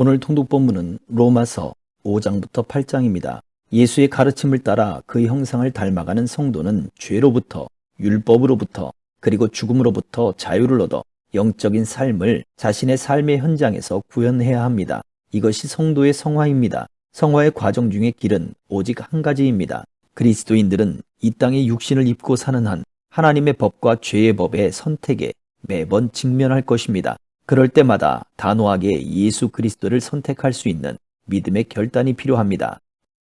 오늘 통독 본문은 로마서 5장부터 8장입니다. 예수의 가르침을 따라 그 형상을 닮아가는 성도는 죄로부터, 율법으로부터, 그리고 죽음으로부터 자유를 얻어 영적인 삶을 자신의 삶의 현장에서 구현해야 합니다. 이것이 성도의 성화입니다. 성화의 과정 중의 길은 오직 한 가지입니다. 그리스도인들은 이 땅에 육신을 입고 사는 한 하나님의 법과 죄의 법의 선택에 매번 직면할 것입니다. 그럴 때마다 단호하게 예수 그리스도를 선택할 수 있는 믿음의 결단이 필요합니다.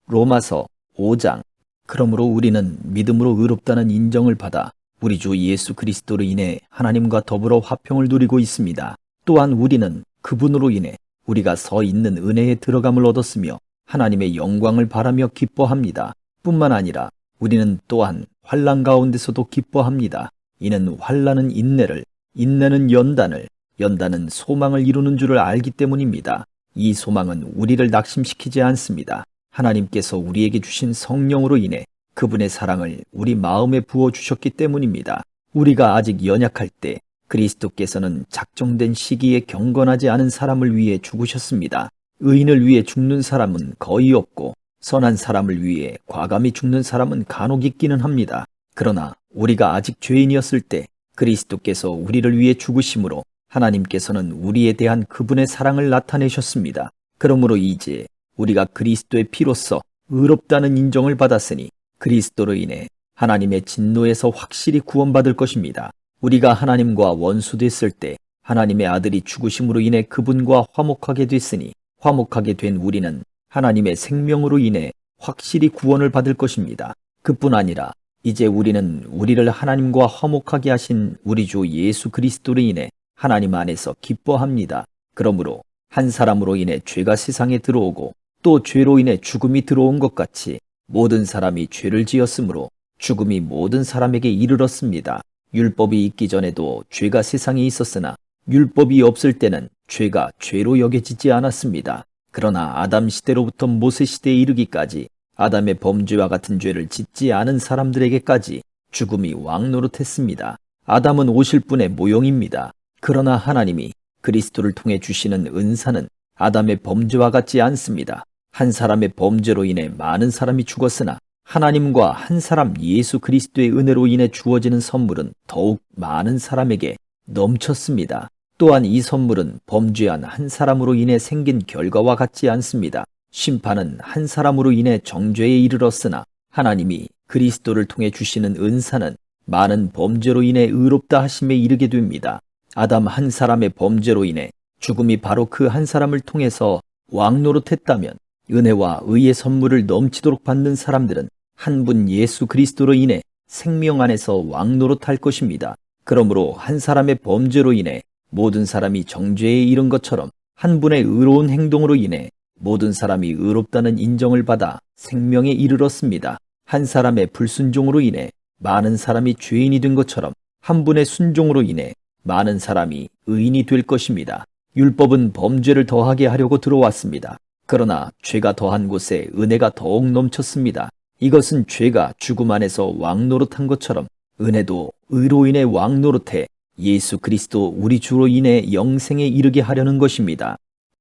로마서 5장. 그러므로 우리는 믿음으로 의롭다는 인정을 받아 우리 주 예수 그리스도로 인해 하나님과 더불어 화평을 누리고 있습니다. 또한 우리는 그분으로 인해 우리가 서 있는 은혜에 들어감을 얻었으며 하나님의 영광을 바라며 기뻐합니다. 뿐만 아니라 우리는 또한 환난 가운데서도 기뻐합니다. 이는 환난은 인내를, 인내는 연단을, 연단은 소망을 이루는 줄을 알기 때문입니다. 이 소망은 우리를 낙심시키지 않습니다. 하나님께서 우리에게 주신 성령으로 인해 그분의 사랑을 우리 마음에 부어주셨기 때문입니다. 우리가 아직 연약할 때 그리스도께서는 작정된 시기에 경건하지 않은 사람을 위해 죽으셨습니다. 의인을 위해 죽는 사람은 거의 없고 선한 사람을 위해 과감히 죽는 사람은 간혹 있기는 합니다. 그러나 우리가 아직 죄인이었을 때 그리스도께서 우리를 위해 죽으심으로 하나님께서는 우리에 대한 그분의 사랑을 나타내셨습니다. 그러므로 이제 우리가 그리스도의 피로써 의롭다는 인정을 받았으니 그리스도로 인해 하나님의 진노에서 확실히 구원받을 것입니다. 우리가 하나님과 원수됐을 때 하나님의 아들이 죽으심으로 인해 그분과 화목하게 됐으니 화목하게 된 우리는 하나님의 생명으로 인해 확실히 구원을 받을 것입니다. 그뿐 아니라 이제 우리는 우리를 하나님과 화목하게 하신 우리 주 예수 그리스도로 인해 하나님 안에서 기뻐합니다. 그러므로 한 사람으로 인해 죄가 세상에 들어오고 또 죄로 인해 죽음이 들어온 것 같이 모든 사람이 죄를 지었으므로 죽음이 모든 사람에게 이르렀습니다. 율법이 있기 전에도 죄가 세상에 있었으나 율법이 없을 때는 죄가 죄로 여겨지지 않았습니다. 그러나 아담 시대로부터 모세 시대에 이르기까지 아담의 범죄와 같은 죄를 짓지 않은 사람들에게까지 죽음이 왕노릇했습니다. 아담은 오실 분의 모형입니다. 그러나 하나님이 그리스도를 통해 주시는 은사는 아담의 범죄와 같지 않습니다. 한 사람의 범죄로 인해 많은 사람이 죽었으나 하나님과 한 사람 예수 그리스도의 은혜로 인해 주어지는 선물은 더욱 많은 사람에게 넘쳤습니다. 또한 이 선물은 범죄한 한 사람으로 인해 생긴 결과와 같지 않습니다. 심판은 한 사람으로 인해 정죄에 이르렀으나 하나님이 그리스도를 통해 주시는 은사는 많은 범죄로 인해 의롭다 하심에 이르게 됩니다. 아담 한 사람의 범죄로 인해 죽음이 바로 그 한 사람을 통해서 왕노릇했다면 은혜와 의의 선물을 넘치도록 받는 사람들은 한 분 예수 그리스도로 인해 생명 안에서 왕노릇할 것입니다. 그러므로 한 사람의 범죄로 인해 모든 사람이 정죄에 이른 것처럼 한 분의 의로운 행동으로 인해 모든 사람이 의롭다는 인정을 받아 생명에 이르렀습니다. 한 사람의 불순종으로 인해 많은 사람이 죄인이 된 것처럼 한 분의 순종으로 인해 많은 사람이 의인이 될 것입니다. 율법은 범죄를 더하게 하려고 들어왔습니다. 그러나 죄가 더한 곳에 은혜가 더욱 넘쳤습니다. 이것은 죄가 죽음 안에서 왕노릇한 것처럼 은혜도 의로 인해 왕노릇해 예수 그리스도 우리 주로 인해 영생에 이르게 하려는 것입니다.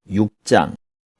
6장.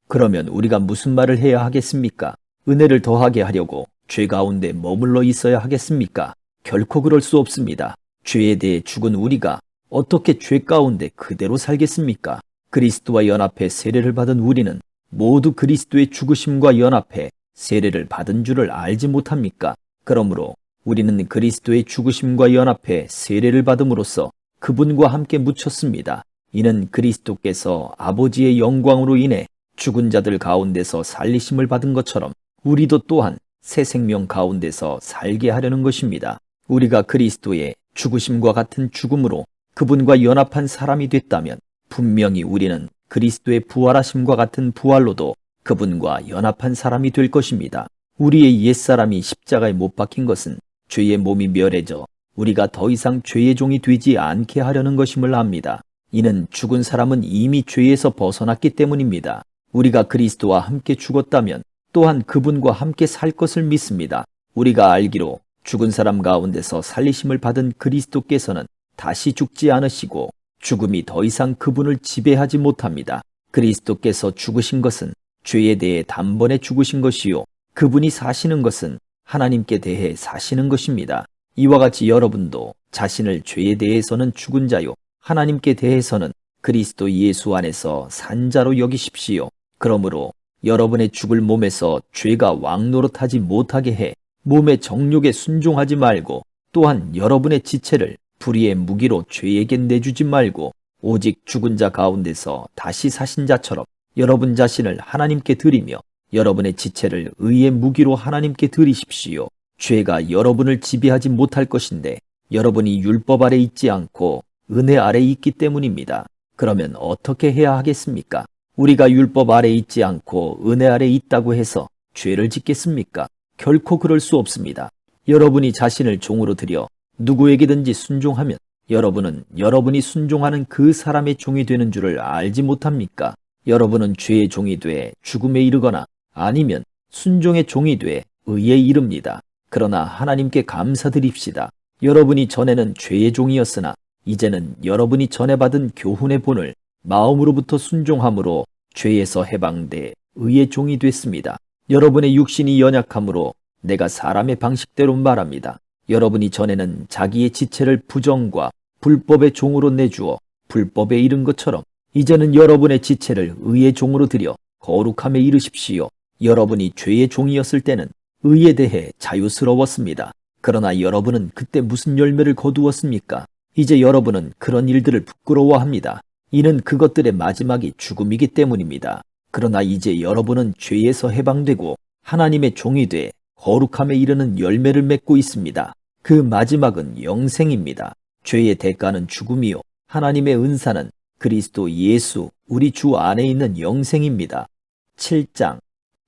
그러면 우리가 무슨 말을 해야 하겠습니까? 은혜를 더하게 하려고 죄 가운데 머물러 있어야 하겠습니까? 결코 그럴 수 없습니다. 죄에 대해 죽은 우리가 어떻게 죄 가운데 그대로 살겠습니까? 그리스도와 연합해 세례를 받은 우리는 모두 그리스도의 죽으심과 연합해 세례를 받은 줄을 알지 못합니까? 그러므로 우리는 그리스도의 죽으심과 연합해 세례를 받음으로써 그분과 함께 묻혔습니다. 이는 그리스도께서 아버지의 영광으로 인해 죽은 자들 가운데서 살리심을 받은 것처럼 우리도 또한 새 생명 가운데서 살게 하려는 것입니다. 우리가 그리스도의 죽으심과 같은 죽음으로 그분과 연합한 사람이 됐다면 분명히 우리는 그리스도의 부활하심과 같은 부활로도 그분과 연합한 사람이 될 것입니다. 우리의 옛사람이 십자가에 못 박힌 것은 죄의 몸이 멸해져 우리가 더 이상 죄의 종이 되지 않게 하려는 것임을 압니다. 이는 죽은 사람은 이미 죄에서 벗어났기 때문입니다. 우리가 그리스도와 함께 죽었다면 또한 그분과 함께 살 것을 믿습니다. 우리가 알기로 죽은 사람 가운데서 살리심을 받은 그리스도께서는 다시 죽지 않으시고 죽음이 더 이상 그분을 지배하지 못합니다. 그리스도께서 죽으신 것은 죄에 대해 단번에 죽으신 것이요. 그분이 사시는 것은 하나님께 대해 사시는 것입니다. 이와 같이 여러분도 자신을 죄에 대해서는 죽은 자요, 하나님께 대해서는 그리스도 예수 안에서 산 자로 여기십시오. 그러므로 여러분의 죽을 몸에서 죄가 왕노릇하지 못하게 해 몸의 정욕에 순종하지 말고, 또한 여러분의 지체를 불의의 무기로 죄에게 내주지 말고, 오직 죽은 자 가운데서 다시 사신 자처럼 여러분 자신을 하나님께 드리며 여러분의 지체를 의의 무기로 하나님께 드리십시오. 죄가 여러분을 지배하지 못할 것인데 여러분이 율법 아래 있지 않고 은혜 아래 있기 때문입니다. 그러면 어떻게 해야 하겠습니까? 우리가 율법 아래 있지 않고 은혜 아래 있다고 해서 죄를 짓겠습니까? 결코 그럴 수 없습니다. 여러분이 자신을 종으로 들여 누구에게든지 순종하면 여러분은 여러분이 순종하는 그 사람의 종이 되는 줄을 알지 못합니까? 여러분은 죄의 종이 돼 죽음에 이르거나 아니면 순종의 종이 돼 의에 이릅니다. 그러나 하나님께 감사드립시다. 여러분이 전에는 죄의 종이었으나 이제는 여러분이 전에 받은 교훈의 본을 마음으로부터 순종함으로 죄에서 해방돼 의의 종이 됐습니다. 여러분의 육신이 연약함으로 내가 사람의 방식대로 말합니다. 여러분이 전에는 자기의 지체를 부정과 불법의 종으로 내주어 불법에 이른 것처럼 이제는 여러분의 지체를 의의 종으로 들여 거룩함에 이르십시오. 여러분이 죄의 종이었을 때는 의에 대해 자유스러웠습니다. 그러나 여러분은 그때 무슨 열매를 거두었습니까? 이제 여러분은 그런 일들을 부끄러워합니다. 이는 그것들의 마지막이 죽음이기 때문입니다. 그러나 이제 여러분은 죄에서 해방되고 하나님의 종이 돼 거룩함에 이르는 열매를 맺고 있습니다. 그 마지막은 영생입니다. 죄의 대가는 죽음이요, 하나님의 은사는 그리스도 예수 우리 주 안에 있는 영생입니다. 7장.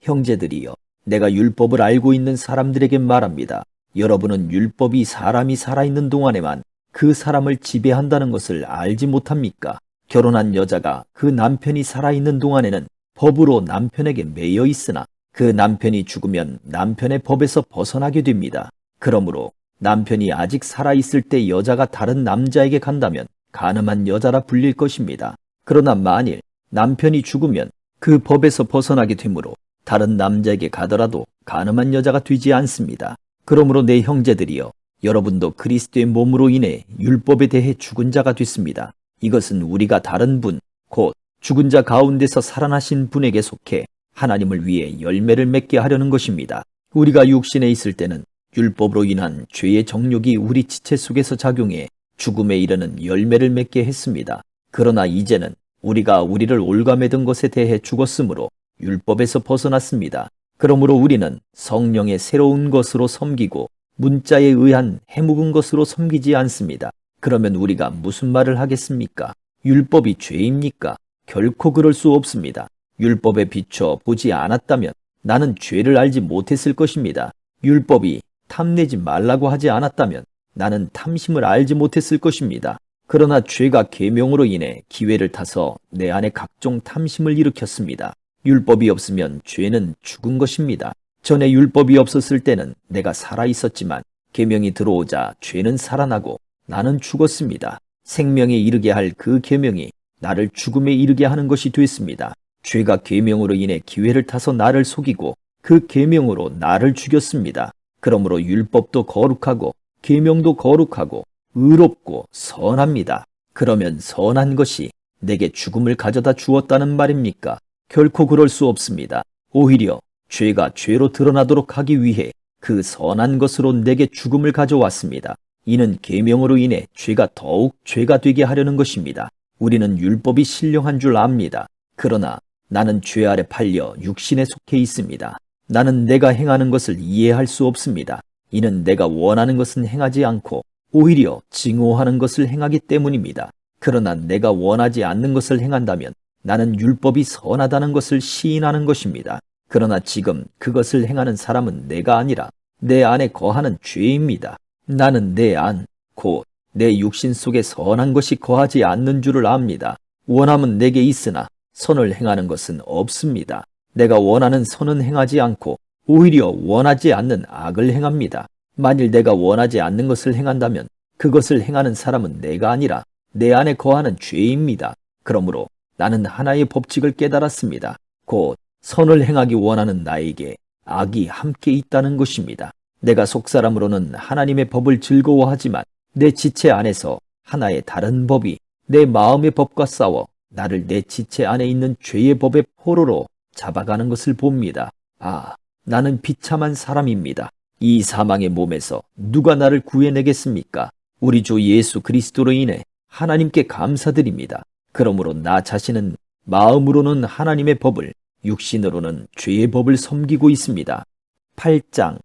형제들이여, 내가 율법을 알고 있는 사람들에게 말합니다. 여러분은 율법이 사람이 살아있는 동안에만 그 사람을 지배한다는 것을 알지 못합니까? 결혼한 여자가 그 남편이 살아있는 동안에는 법으로 남편에게 매여 있으나 그 남편이 죽으면 남편의 법에서 벗어나게 됩니다. 그러므로 남편이 아직 살아있을 때 여자가 다른 남자에게 간다면 간음한 여자라 불릴 것입니다. 그러나 만일 남편이 죽으면 그 법에서 벗어나게 되므로 다른 남자에게 가더라도 간음한 여자가 되지 않습니다. 그러므로 내 형제들이여, 여러분도 그리스도의 몸으로 인해 율법에 대해 죽은 자가 됐습니다. 이것은 우리가 다른 분, 곧 죽은 자 가운데서 살아나신 분에게 속해 하나님을 위해 열매를 맺게 하려는 것입니다. 우리가 육신에 있을 때는 율법으로 인한 죄의 정욕이 우리 지체 속에서 작용해 죽음에 이르는 열매를 맺게 했습니다. 그러나 이제는 우리가 우리를 올가매던 것에 대해 죽었으므로 율법에서 벗어났습니다. 그러므로 우리는 성령의 새로운 것으로 섬기고 문자에 의한 해묵은 것으로 섬기지 않습니다. 그러면 우리가 무슨 말을 하겠습니까? 율법이 죄입니까? 결코 그럴 수 없습니다. 율법에 비춰 보지 않았다면 나는 죄를 알지 못했을 것입니다. 율법이 탐내지 말라고 하지 않았다면 나는 탐심을 알지 못했을 것입니다. 그러나 죄가 계명으로 인해 기회를 타서 내 안에 각종 탐심을 일으켰습니다. 율법이 없으면 죄는 죽은 것입니다. 전에 율법이 없었을 때는 내가 살아 있었지만 계명이 들어오자 죄는 살아나고 나는 죽었습니다. 생명에 이르게 할 그 계명이 나를 죽음에 이르게 하는 것이 됐습니다. 죄가 계명으로 인해 기회를 타서 나를 속이고 그 계명으로 나를 죽였습니다. 그러므로 율법도 거룩하고 계명도 거룩하고 의롭고 선합니다. 그러면 선한 것이 내게 죽음을 가져다 주었다는 말입니까? 결코 그럴 수 없습니다. 오히려 죄가 죄로 드러나도록 하기 위해 그 선한 것으로 내게 죽음을 가져왔습니다. 이는 계명으로 인해 죄가 더욱 죄가 되게 하려는 것입니다. 우리는 율법이 신령한 줄 압니다. 그러나 나는 죄 아래 팔려 육신에 속해 있습니다. 나는 내가 행하는 것을 이해할 수 없습니다. 이는 내가 원하는 것은 행하지 않고 오히려 증오하는 것을 행하기 때문입니다. 그러나 내가 원하지 않는 것을 행한다면 나는 율법이 선하다는 것을 시인하는 것입니다. 그러나 지금 그것을 행하는 사람은 내가 아니라 내 안에 거하는 죄입니다. 나는 내 안, 곧 내 육신 속에 선한 것이 거하지 않는 줄을 압니다. 원함은 내게 있으나 선을 행하는 것은 없습니다. 내가 원하는 선은 행하지 않고 오히려 원하지 않는 악을 행합니다. 만일 내가 원하지 않는 것을 행한다면 그것을 행하는 사람은 내가 아니라 내 안에 거하는 죄입니다. 그러므로 나는 하나의 법칙을 깨달았습니다. 곧 선을 행하기 원하는 나에게 악이 함께 있다는 것입니다. 내가 속사람으로는 하나님의 법을 즐거워하지만 내 지체 안에서 하나의 다른 법이 내 마음의 법과 싸워 나를 내 지체 안에 있는 죄의 법의 포로로 잡아가는 것을 봅니다. 나는 비참한 사람입니다. 이 사망의 몸에서 누가 나를 구해내겠습니까? 우리 주 예수 그리스도로 인해 하나님께 감사드립니다. 그러므로 나 자신은 마음으로는 하나님의 법을, 육신으로는 죄의 법을 섬기고 있습니다. 8장.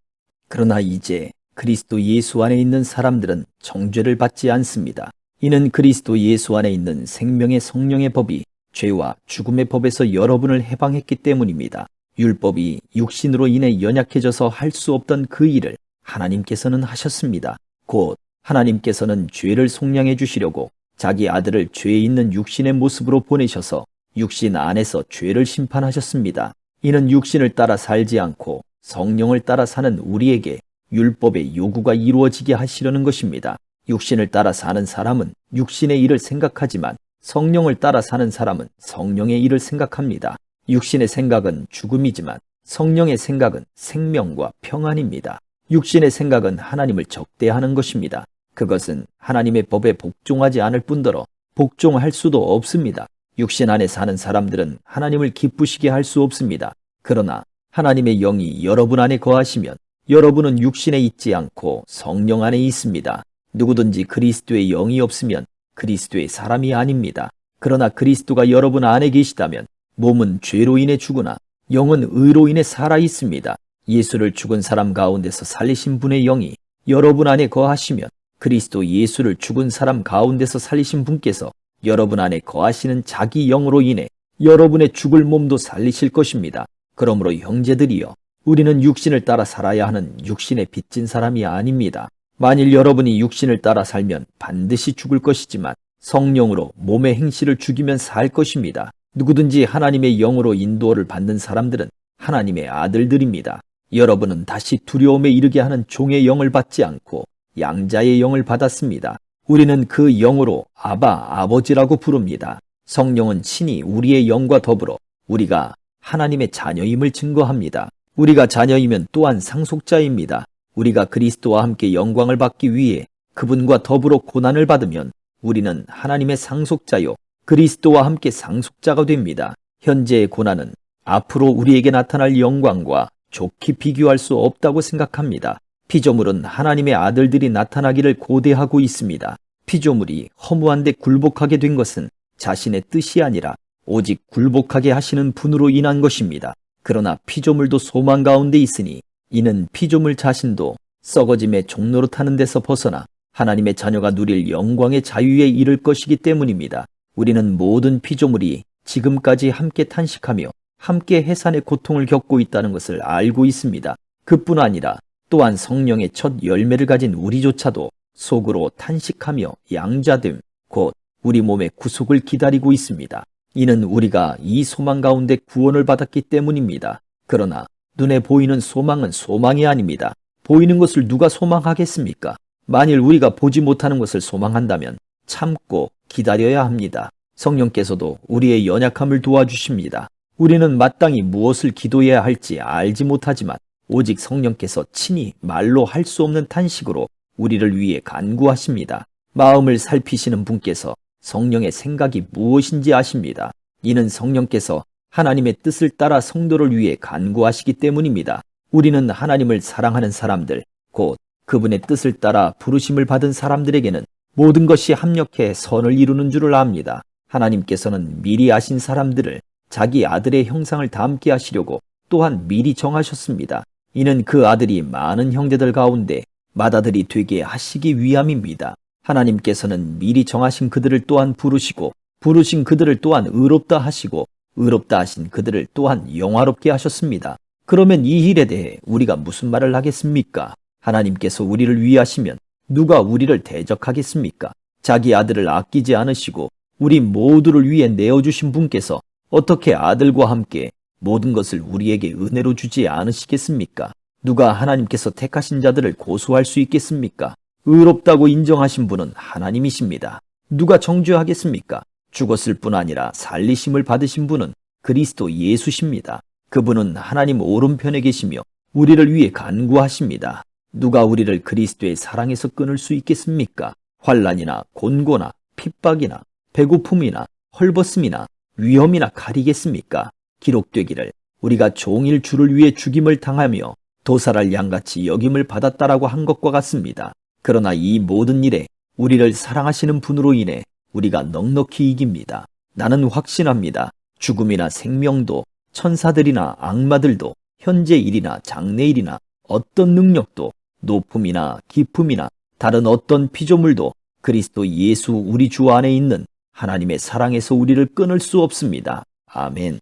그러나 이제 그리스도 예수 안에 있는 사람들은 정죄를 받지 않습니다. 이는 그리스도 예수 안에 있는 생명의 성령의 법이 죄와 죽음의 법에서 여러분을 해방했기 때문입니다. 율법이 육신으로 인해 연약해져서 할 수 없던 그 일을 하나님께서는 하셨습니다. 곧 하나님께서는 죄를 속량해 주시려고 자기 아들을 죄에 있는 육신의 모습으로 보내셔서 육신 안에서 죄를 심판하셨습니다. 이는 육신을 따라 살지 않고 성령을 따라 사는 우리에게 율법의 요구가 이루어지게 하시려는 것입니다. 육신을 따라 사는 사람은 육신의 일을 생각하지만 성령을 따라 사는 사람은 성령의 일을 생각합니다. 육신의 생각은 죽음이지만 성령의 생각은 생명과 평안입니다. 육신의 생각은 하나님을 적대하는 것입니다. 그것은 하나님의 법에 복종하지 않을 뿐더러 복종할 수도 없습니다. 육신 안에 사는 사람들은 하나님을 기쁘시게 할 수 없습니다. 그러나 하나님의 영이 여러분 안에 거하시면 여러분은 육신에 있지 않고 성령 안에 있습니다. 누구든지 그리스도의 영이 없으면 그리스도의 사람이 아닙니다. 그러나 그리스도가 여러분 안에 계시다면 몸은 죄로 인해 죽으나 영은 의로 인해 살아 있습니다. 예수를 죽은 사람 가운데서 살리신 분의 영이 여러분 안에 거하시면 그리스도 예수를 죽은 사람 가운데서 살리신 분께서 여러분 안에 거하시는 자기 영으로 인해 여러분의 죽을 몸도 살리실 것입니다. 그러므로 형제들이여, 우리는 육신을 따라 살아야 하는 육신에 빚진 사람이 아닙니다. 만일 여러분이 육신을 따라 살면 반드시 죽을 것이지만 성령으로 몸의 행실을 죽이면 살 것입니다. 누구든지 하나님의 영으로 인도를 받는 사람들은 하나님의 아들들입니다. 여러분은 다시 두려움에 이르게 하는 종의 영을 받지 않고 양자의 영을 받았습니다. 우리는 그 영으로 아바, 아버지라고 부릅니다. 성령은 친히 우리의 영과 더불어 우리가 하나님의 자녀임을 증거합니다. 우리가 자녀이면 또한 상속자입니다. 우리가 그리스도와 함께 영광을 받기 위해 그분과 더불어 고난을 받으면 우리는 하나님의 상속자요 그리스도와 함께 상속자가 됩니다. 현재의 고난은 앞으로 우리에게 나타날 영광과 좋게 비교할 수 없다고 생각합니다. 피조물은 하나님의 아들들이 나타나기를 고대하고 있습니다. 피조물이 허무한데 굴복하게 된 것은 자신의 뜻이 아니라 오직 굴복하게 하시는 분으로 인한 것입니다. 그러나 피조물도 소망 가운데 있으니 이는 피조물 자신도 썩어짐의 종로로 타는 데서 벗어나 하나님의 자녀가 누릴 영광의 자유에 이를 것이기 때문입니다. 우리는 모든 피조물이 지금까지 함께 탄식하며 함께 해산의 고통을 겪고 있다는 것을 알고 있습니다. 그뿐 아니라 또한 성령의 첫 열매를 가진 우리조차도 속으로 탄식하며 양자됨, 곧 우리 몸의 구속을 기다리고 있습니다. 이는 우리가 이 소망 가운데 구원을 받았기 때문입니다. 그러나 눈에 보이는 소망은 소망이 아닙니다. 보이는 것을 누가 소망하겠습니까? 만일 우리가 보지 못하는 것을 소망한다면 참고 기다려야 합니다. 성령께서도 우리의 연약함을 도와주십니다. 우리는 마땅히 무엇을 기도해야 할지 알지 못하지만 오직 성령께서 친히 말로 할 수 없는 탄식으로 우리를 위해 간구하십니다. 마음을 살피시는 분께서 성령의 생각이 무엇인지 아십니다. 이는 성령께서 하나님의 뜻을 따라 성도를 위해 간구하시기 때문입니다. 우리는 하나님을 사랑하는 사람들, 곧 그분의 뜻을 따라 부르심을 받은 사람들에게는 모든 것이 합력해 선을 이루는 줄을 압니다. 하나님께서는 미리 아신 사람들을 자기 아들의 형상을 닮게 하시려고 또한 미리 정하셨습니다. 이는 그 아들이 많은 형제들 가운데 맏아들이 되게 하시기 위함입니다. 하나님께서는 미리 정하신 그들을 또한 부르시고 부르신 그들을 또한 의롭다 하시고 의롭다 하신 그들을 또한 영화롭게 하셨습니다. 그러면 이 일에 대해 우리가 무슨 말을 하겠습니까? 하나님께서 우리를 위하시면 누가 우리를 대적하겠습니까? 자기 아들을 아끼지 않으시고 우리 모두를 위해 내어주신 분께서 어떻게 아들과 함께 모든 것을 우리에게 은혜로 주지 않으시겠습니까? 누가 하나님께서 택하신 자들을 고소할 수 있겠습니까? 의롭다고 인정하신 분은 하나님이십니다. 누가 정죄하겠습니까? 죽었을 뿐 아니라 살리심을 받으신 분은 그리스도 예수십니다. 그분은 하나님 오른편에 계시며 우리를 위해 간구하십니다. 누가 우리를 그리스도의 사랑에서 끊을 수 있겠습니까? 환난이나 곤고나 핍박이나 배고픔이나 헐벗음이나 위험이나 가리겠습니까? 기록되기를 우리가 종일 주를 위해 죽임을 당하며 도살할 양같이 여김을 받았다라고 한 것과 같습니다. 그러나 이 모든 일에 우리를 사랑하시는 분으로 인해 우리가 넉넉히 이깁니다. 나는 확신합니다. 죽음이나 생명도 천사들이나 악마들도 현재 일이나 장래일이나 어떤 능력도 높음이나 깊음이나 다른 어떤 피조물도 그리스도 예수 우리 주 안에 있는 하나님의 사랑에서 우리를 끊을 수 없습니다. 아멘.